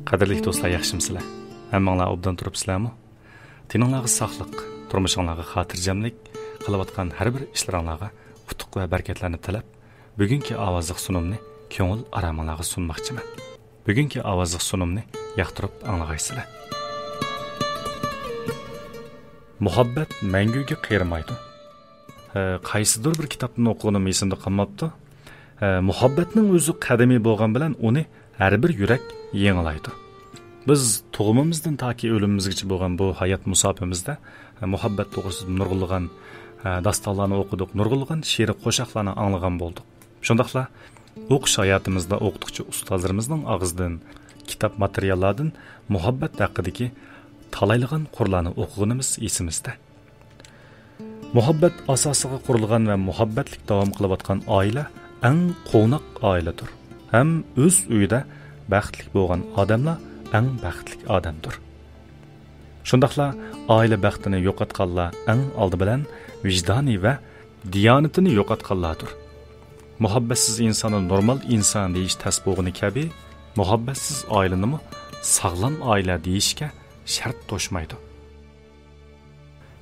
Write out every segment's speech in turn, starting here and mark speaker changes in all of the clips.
Speaker 1: Qadrli do'stlar, yaxshimisizlar? Hammanglar obdan turibsizlarmi? Tininglarga sog'lik, turmushinglarga xotirjamlik, qilayotgan har bir ishlaringlarga utuq va barakatlarni tilab, bugungi ovozliq sunumni ko'ngil araminglarga sunmoqchiman. Bugungi ovozliq sunumni yoqtirib anglag'aysizlar. Muhabbat manguga qiyramaydi. Qaysidir bir kitobni o'qiganim esimda qolmabdi. Muhabbatning o'zi qadimiy bo'lgan bilan uni har bir yurak yengillaydi. Biz tug'umimizdan toki o'limimizgacha bo'lgan bu hayot musofimizda muhabbat to'g'risida nurg'ulg'an dastonlarni o'qidik, nurg'ulg'an she'r qo'shoqlarni anglagan bo'ldik. Shundaqla o'qish hayotimizda o'qituvchi ustozlarimizning og'zidan, kitob materiallardan muhabbat haqidagi talaylag'an qurlarni o'qiganimiz esimizda. Muhabbat asosiga qurilgan va muhabbatlik davom qilayotgan oila eng qo'noq oiladir. Ham o'z uyida baxtli bo'lgan odamlar eng baxtli odamdir. Shundaqla oila baxtini yo'qotganlar eng oldi bilan vijdoniy va diyonatini yo'qotganlardir. Muhabbatsiz insonni normal inson deyish tasbog'ini kabi, muhabbatsiz oilani sog'lom oila deyishga shart to'shmaydi.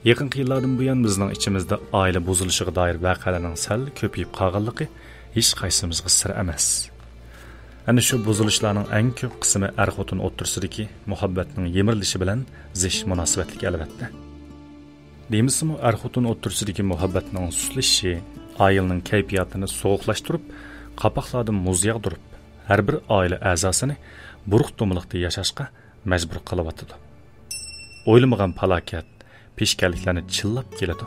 Speaker 1: Yaqin yillardan buyon bizning ichimizda oila buzilishiga doir voqealarning sal ko'payib qolganligi hech qaysimizga sir emas. Ana shu buzilishlarning eng ko'p qismi er-xotin o'rtasidagi muhabbatning yemirilishi bilan zish munosabatlik albatta. Deymizmi, er-xotin o'rtasidagi muhabbatning suslishi oilaning kayfiyatini sovuqlashtirib, qapoqlardan muz yog'dirib, har bir oila a'zosini buruq to'mliqda yashashga majbur qilyapti. O'ylamagan falokat, peshkanliklarni chillab keladi.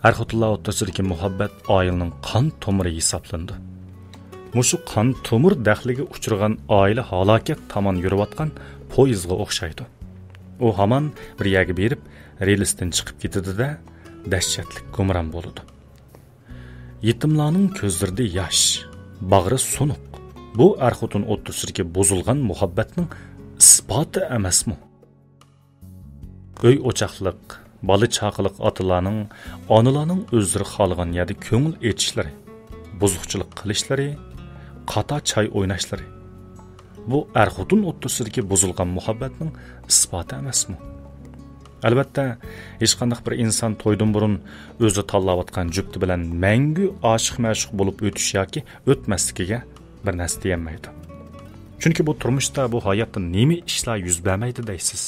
Speaker 1: Er-xotinlar o'rtasidagi muhabbat oilaning qon tomiri hisoblandi. Mushu qon tomir daxliga uchirgan oila halokat tomon yurayotgan poyezdga o'xshaydi. U hamon bir yerga berib, relsdan chiqib ketadi-da, dahshatli gumron bo'ladi. Yetimlarning ko'zlarida yosh, bag'ri sunuq. Bu er-xotin o'rtasidagi buzilgan muhabbatning isboti emasmi? Uy o'chaqliq, bola chaqiliq otalarning, onalarning o'zlari xohlagan yerda ko'ngil etishlari, buzuqchilik qilishlari, qata choy o'ynashlari. Bu er-xotin o'rtasidagi buzilgan muhabbatning isboti emasmi? Albatta, hech qanday bir inson to'ydan burun o'zi tanlayotgan jufti bilan mangu oshiq-ma'shuq bo'lib o'tish yoki o'tmasligiga bir narsa deyolmaydi. Chunki bu turmushda, bu hayotda nima ishlar yuz bermaydi deysiz.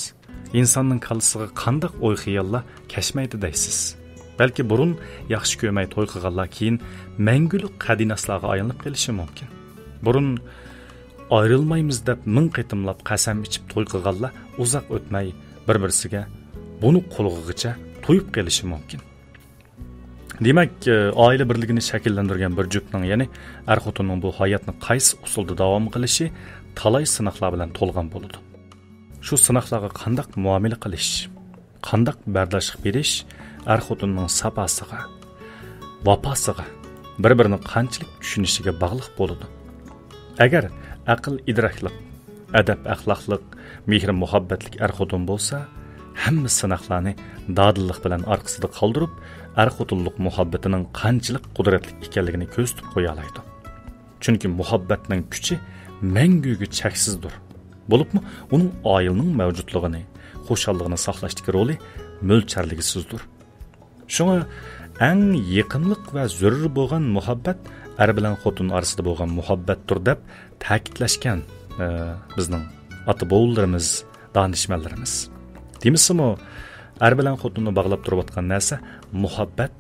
Speaker 1: İnsanның qalbisiga qandaq o'y-xiyollar kashmaydi deysiz. Balki burun yaxshi ko'rmay to'y qilganlar keyin mangulik qadinaslarga aylanib qolishi mumkin. Burun ayrilmaymiz deb ming qitimlab qasam ichib to'y qilganlar uzoq o'tmay bir-birsiga buni qo'lg'igacha to'yib qolishi mumkin. Demak, oila birligini shakllantirgan bir juftning, ya'ni er-xotinning bu hayotni qaysi usulda davom qilishi talay sinoqlar bilan to'lgan bo'ladi. Shu sinoqlarga qandaq muomala qilish, qandaq bardoshlik berish er-xotinning safosiga, vafosiga, bir-birini qanchalik tushunishiga bog'liq bo'ladi. Agar aql idroklik, adab axloqlik, mehr muhabbatlik er-xotin bo'lsa, hamma sinoqlarni dadillik bilan orqasida qoldirib, er-xotinlik muhabbatining qanchalik qudratli ekanligini ko'rsatib qo'ya oladi. Chunki muhabbatning kuchi manguga cheksizdir. Bo'libmi, uning oilaning mavjudligini, xushalligini saqlashdagi roli mo'lcharligisizdir. Shunga eng yaqinlik va zarur bo'lgan muhabbat er bilan xotin orasida bo'lgan muhabbatdir deb ta'kidlashgan bizning ota-bovullarimiz, donishmandlarimiz. Deymizmi, er bilan xotinni bog'lab turayotgan narsa muhabbat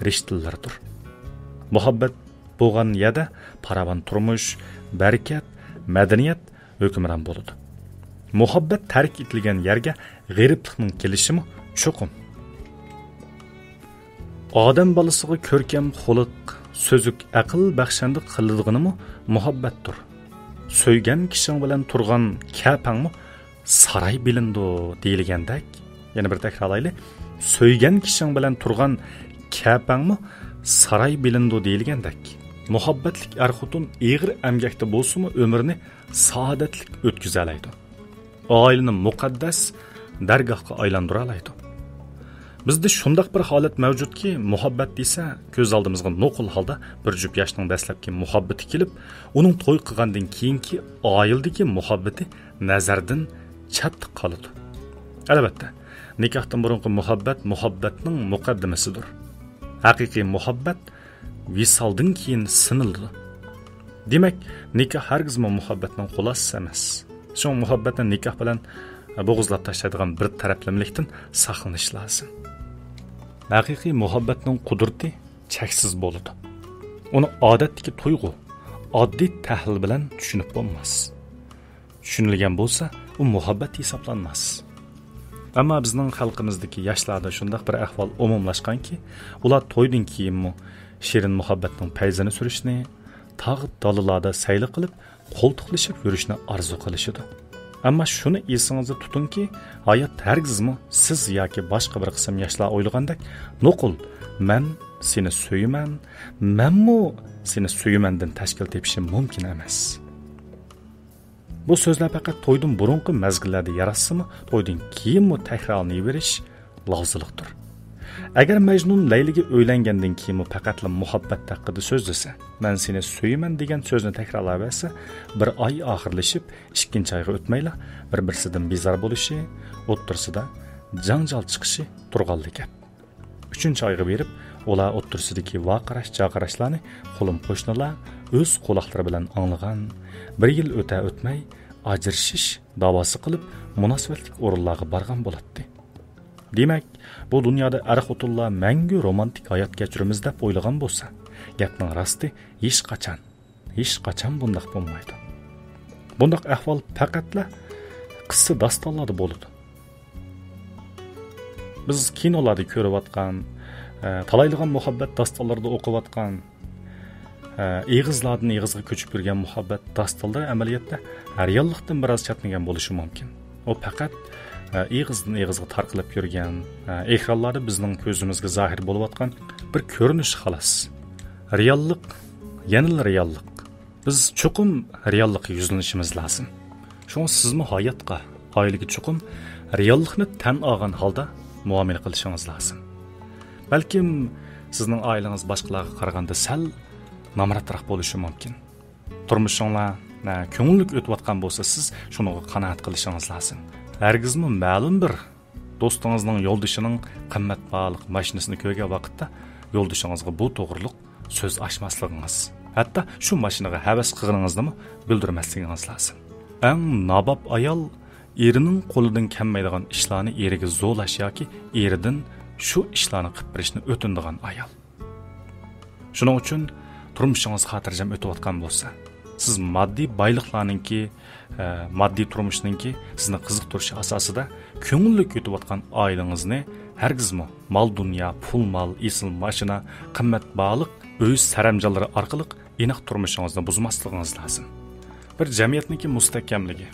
Speaker 1: rishtalaridir. Muhabbat bo'lgan yerda paravan turmush, barakat, madaniyat hukmron bo'ladi. Muhabbat tark etilgan yerga g'iriblikning kelishimi cho'qim. Odam bolasiga ko'rkam xuluq, so'zuk, aql baxshandi qiladiganimi muhabbatdir. So'ygan kishing bilan turgan kapangmi saray bilindo deyilgandek, yana bir takrorlayli. So'ygan kishing bilan turgan kapangmi saray bilindo deyilgandek. Muhabbatlik er-xotin eg'ir amgakda bo'lsa-mu umrni saodatlik o'tkaza oladi. Oilani muqaddas dargohga aylantira oladi. Bizde shundoq bir holat mavjudki, muhabbat desa, ko'z oldimizga nuqul holda bir jup yoshning dastlabki muhabbati kelib, uning to'y qilgandan keyingi oyildagi muhabbati nazardan chatda qoladi. Albatta, nikohdan burungi muhabbatning muqaddimasidir. Haqiqiy muhabbat visoldan keyin sinildi. Demak, nikoh hargizmi muhabbatning xulosasi emas. Shu muhabbatni nikoh bilan bo'g'izlab tashlaydigan bir taraflamlikdan saqlanish lozim. Haqiqiy muhabbatning qudrati cheksiz bo'ladi. Uni odatdagi tuyg'u, oddiy tahlil bilan tushunib bo'lmas. Tushunilgan bo'lsa, u muhabbat hisoblanmas. Ammo bizning xalqimizdagi yoshlarda shunday bir ahvol umumlashganki, ular to'ydan keyinmi shirin muhabbatning payzini surishni, tog' dalalarda sayli qilib, qo'ltiqlashib yurishni orzu qilishidi. Ammo shuni esingizda tutingki, hayot hargizmi siz yoki boshqa bir qism yoshlar o'ylagandek, nuqul men seni suyman, menmu seni suymandan tashkil tepishi mumkin emas. Bu so'zlar faqat to'ydan burungi mazgillarda yarasimi, to'ydan keyinmi takrorlanaverish lozimlikdir. Agar Majnun Layliga o'ylangandan keyin faqatla muhabbat haqida so'zlasa, men seni suyman degan so'zni takrorlayversa, bir oy oxirlashib, ikkinchi oyga o'tmayla bir-birsidan bezor bo'lishi, o'ttirsida janjal chiqishi turganlik gap. 3-oyga berib, ular o'ttirsidagi vaqarash-jaqarashlarni qo'lim qo'shnilar o'z quloqlari bilan anglagan, bir yil o'tmay ajrishish da'vosi qilib, munosabatlik o'rinlarga borgan bo'ladi. Demak, bu dunyoda ar-xotinlar mangu romantik hayot kechiramiz deb o'ylagan bo'lsa, gapning rosti hech qachon bundoq bo'lmaydi. Bundoq ahvol faqatla qissa dostonlarda bo'ladi. Biz kinolarda ko'rayotgan, talayligan muhabbat dostonlarida o'qiyotgan, eg'izlardan eg'izga ko'chib yurgan muhabbat dostonlari amaliyotda reallikdan biroz chatnagan bo'lishi mumkin. O faqat eg'izdan eg'izga tarqalib yurgan, ekranlarda bizning ko'zimizga zohir bo'layotgan bir ko'rinish xolos. Reallik, yanil reallik. Biz chuqum reallikka yuzlanishimiz lozim. Shunga sizmi hayotga, oilaga chuqum reallikni tan olgan holda muomala qilishingiz lozim. Balkim sizning oilangiz boshqalarga qaraganda sal namratroq bo'lishi mumkin. Turmushinglar ko'ngillik o'tayotgan bo'lsa, siz shuniga qanoat qilishingiz lozim. Hargizmi ma'lum bir do'stingizning yo'ldoshining qimmatbaho mashinasini ko'rgan vaqtda yo'ldishingizga bu to'g'riliq so'z ochmasligingiz, hatto shu mashinaga havas qilganingizni bildirmasligingiz lozim. Eng nabob ayol erining qo'lidan kelmaydigan ishlarni eriga zo'lash yoki eridan shu ishlarni qilib berishni o'tinadigan ayol. Shuning uchun turmushingiz xotirjam o'tayotgan bo'lsa, siz moddiy boyliqlarningki, moddiy turmushningki sizni qiziqtirishi asosida ko'ngillik o'tayotgan oilangizni hargizmi mol dunyo, pul mol, esil mashina, qimmatbaho o'z saramjonlari orqali aniq turmushingizni buzmasligingiz lozim. Bir jamiyatningki mustahkamligi,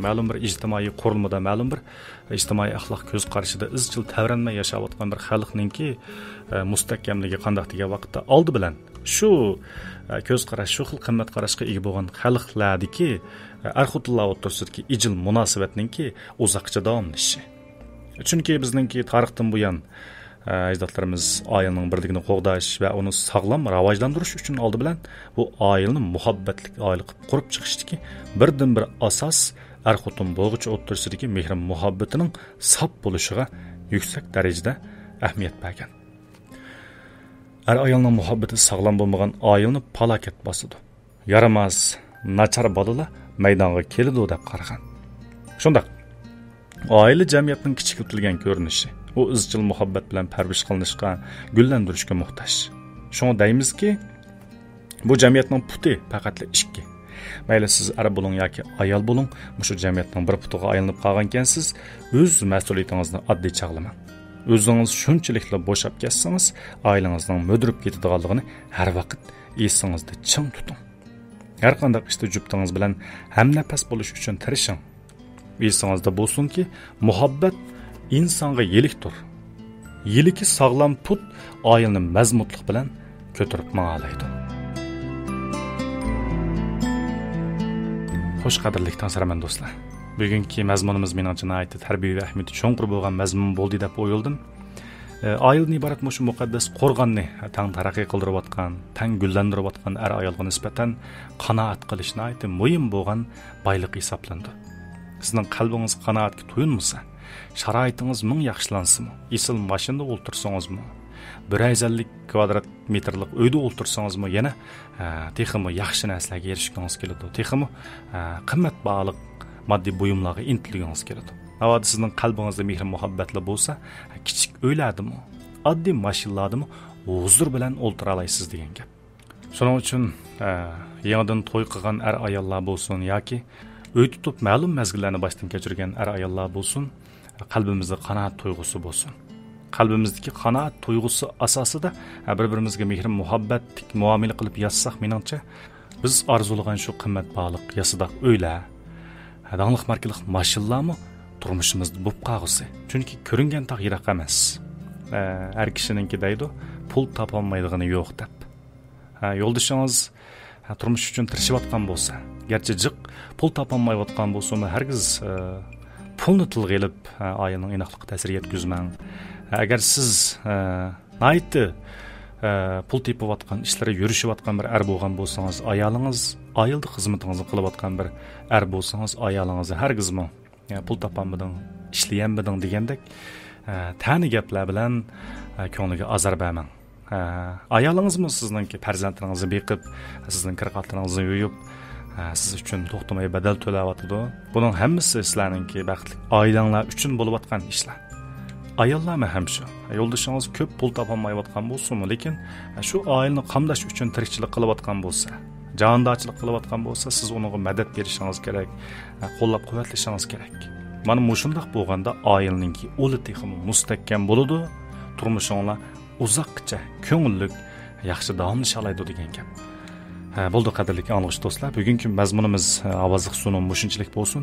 Speaker 1: ma'lum bir ijtimoiy qurilmada, ma'lum bir ijtimoiy axloq ko'z qarashida izchil tavranmay yashayotgan bir xalqningki mustahkamligi qandoq degan vaqtda oldi bilan shu ko'z qarash, shu xil qimmat qarashga ega bo'lgan xalqlardagi ar-xotinlar o'rtasidagi ijil munosabatningki uzoqcha davomlashishi. Chunki bizningki tarixdan buyon ajdodlarimiz oilaning birligini qo'g'dash va uni sog'lom rivojlantirish uchun oldi bilan bu oilani muhabbatli oila qilib qurib chiqishdiki birdan bir asos ar-xotin bo'g'ichi o'rtasidagi mehr muhabbatining sop bo'lishiga yuksak darajada ahamiyat bergan. Ar ayolning muhabbati sog'lom bo'lmagan oilani falokat bosadi. Yaramas, nachar bolalar maydonga keladi deb qaragan. Shunda oila jamiyatning kichikilgan ko'rinishi, u izchil muhabbat bilan parvarish qilinishga, gullantirishga muhtoj. Shunga deymizki, bu jamiyatning puti faqat ikki. Mayli siz er bo'ling yoki ayol bo'ling, shu jamiyatning bir putiga aylanib qolgan ekansiz, o'z mas'uliyatingizni oddiy chaqlamang. O'zingiz shunchalikla bo'shab ketsangiz, oilangizning mudirib ketadiganligini har vaqt esingizda ching tuting. Har qanday ishda juftingiz bilan hamnafas bo'lish uchun tirishing. Esingizda bo'lsinki, muhabbat insonga yelikdir. Yeliki sog'lom put oilani mazmunlik bilan ko'tarib ma'alaydi. Xo'sh qadrli tansiraman do'stlar. Bugungi mazmunimiz meningcha nihoyatda tarbiyaviy ahamiyati cho'nqur bo'lgan mazmun bo'ldi deb o'yladim. Ayıldan ibaret şu muqaddas qo'rg'onni tang taraqqiy qildirib atgan, tang gullantirib atgan er ayolga nisbatan qanoat qilishni aytib muhim bo'lgan boylik hisoblandi. Sizning qalbingiz qanoatga to'yinmasa, sharoitingiz ming yaxshilansimi, isil mashinada o'ltirsangizmi, 150 kvadrat metrlik uyda o'ltirsangizmi, yana texmi yaxshi narsalarga erishgingiz keladi. Texmi qimmat bog'liq moddiy buyumlarga intilgingiz keladi. Navoda sizning qalbingizda mehr muhabbatli bo'lsa, kichik uylardimi, oddiy mashinalardimi huzur bilan o'ltira olasiz degan gap. Shuning uchun yangidan to'y qilgan er ayollar bo'lsin yoki uy tutib ma'lum mezgillarni boshdan kechirgan er ayollar bo'lsin, qalbimizda qanoat tuyg'usi bo'lsin. Qalbimizdagi qanoat tuyg'usi asosida bir-birimizga mehr muhabbatlik muomala qilib yassak, meningcha biz arzulagan shu qimmat bog'liq yasidaq uylar, danglik markalik mashinalarmi turmushimizda bo'lib qolg'usi. Chunki ko'ringan taq yiroq emas. Har kishininki deydi, pul topolmaydigani yo'q deb. Yo'ldoshingiz turmush uchun tirishayotgan bo'lsa, garchi jiq pul topolmayotgan bo'lsa, hargiz pulni tilga olib oilaning inoqligiga ta'sir yetkazmang. Agar siz naytdi pul tepayotgan, ishlari yurishayotgan bir er bo'lgan bo'lsangiz, ayolingiz oilda xizmatingizni qilayotgan bir er bo'lsangiz, ayolingizni hargizmi pul topolmading, ishlayolmading degandek ta'ni gaplar bilan ko'ngliga azor bermang. Ayolingizmi sizningki farzandlaringizni beqib, sizning kirqatlaringizni yo'yib, siz uchun to'xtamay badal to'layotdi. Buning hammasi sizlarningki baxtli oilanglar uchun bo'layotgan ishlar. Ayollarmi ham shu. Yo'ldoshingiz ko'p pul topolmayotgan bo'lsa-mu, lekin shu oilani qamdash uchun tirikchilik qilayotgan bo'lsa, jondorchilik qilayotgan bo'lsa, siz unga madad berishingiz kerak, qo'llab-quvvatlashingiz kerak. Mana shundaq bo'lganda oilaningki o'li texmi mustahkam bo'ladi, turmushinglar uzoqcha ko'ngillik, yaxshi davomlashalaydi degan gap. Bo'ldi qadrli anglag'ich do'stlar, bugungi mazmunimiz ovozli sunum mushunchalik bo'lsin.